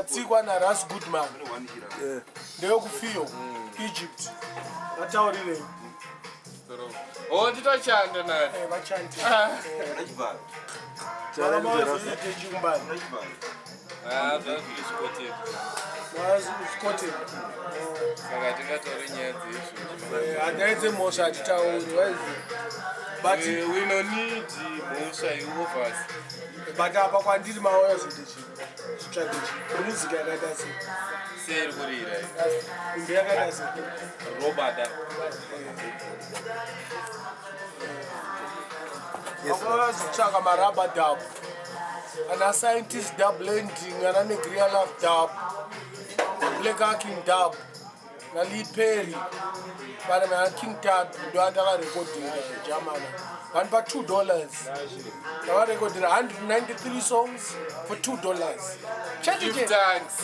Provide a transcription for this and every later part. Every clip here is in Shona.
Tsikwa na Ras Goodman. Ndeo kufio Egypt. Vataurire. Oh, nditochanda naye. Vachanti. Skotted. Saka tingatori nyaya dzezvo. Hadaidze mhosva hatitauri. But we no need mhosva yeovers. But apa kwandiri mauya zvinhu zvitsvage muzika yakaita sei? Sei kurira? Imbe yakaita sei? Robada. Vakauya zvitsvaka maraba dub. Ana scientist dub blending, ana negria love dub, black king dub, na Lee Perry, but na king dub ndo andaka recording German. And for $2, I recorded 193 songs for $2. Check Give it. thanks.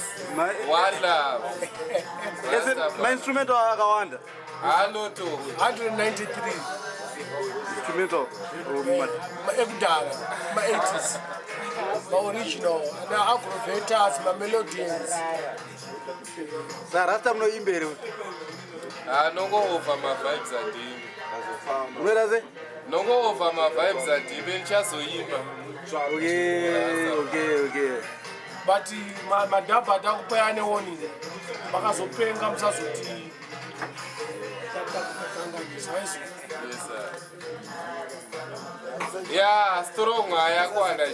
One love. My instrumental akawanda. Arnold 193. Instrumental. Ekudala, my 80s, my original, my aggrovators, my melodians. Rasta mno imbere. Nongo over my vibes are dim. Where is it? Nongo over my vibes are dim. Benchazoimba. Okay. But my dab atakupa ane warning. Bakazopenga msazoti. Yes, sir. Yeah, strong ayakwanda.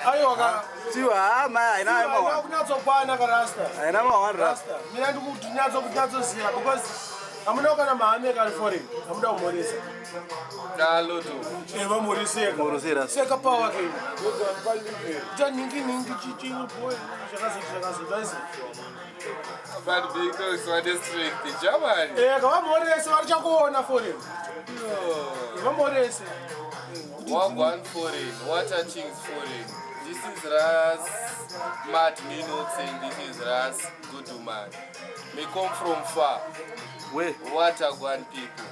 Ayo ka. Siwa ma ina ma. Kunatsokwana ka Rasta. Ina ma one Rasta. Mina ndikuti nyatsoziya because amuna kana mahame ka foreign. Amuda umorisa. Kaloto. Eva moriseka. Seka power ke. Ningi chichi boy. Shakazi. But because what is strict the German. Kama morisa wali chakuona foreign. Vamorese. One foreign, water things foreign. This is Ras Minox and this is Ras Goodman. May come from far. Where? Water one people.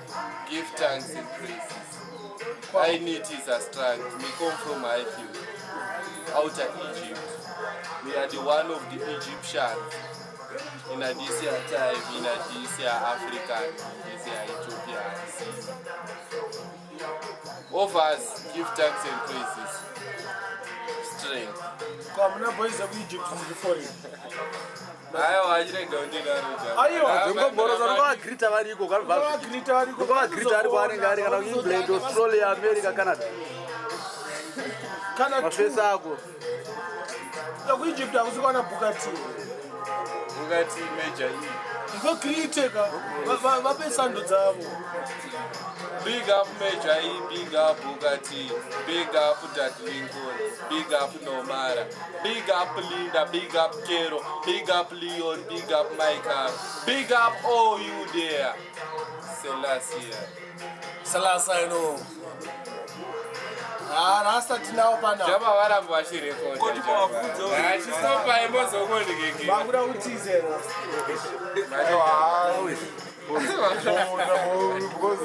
Give thanks and praises. I need is a strength. May come from my field. Outer Egypt. We are the one of the Egyptians. In this year time, in this year African, this year Ethiopian. Of us give thanks and praises. Strength. Come na boys of Egypt before it. Ayo ajire dondi na ruja. Ayo Ngo boroza ngo agrita variko kalva. Ngo agrita ari kwani ngari kana England, Australia, America, Canada. Mafesa ako. Ku Egypt akuzikwana Bugatti. Bugatti major. Ngo creator vape sando dzavo. Big up Major E, big up Bugatti, big up Dad Lincoln, big up Nomara, big up Linda, big up Kero, big up Leon, big up Micah, big up all you there. Selassie, no. Rasta tinao pana. Jama wala mwashi record. Chistopa emozo ngoni gigi. Bakura utize Rasta. Mado. Because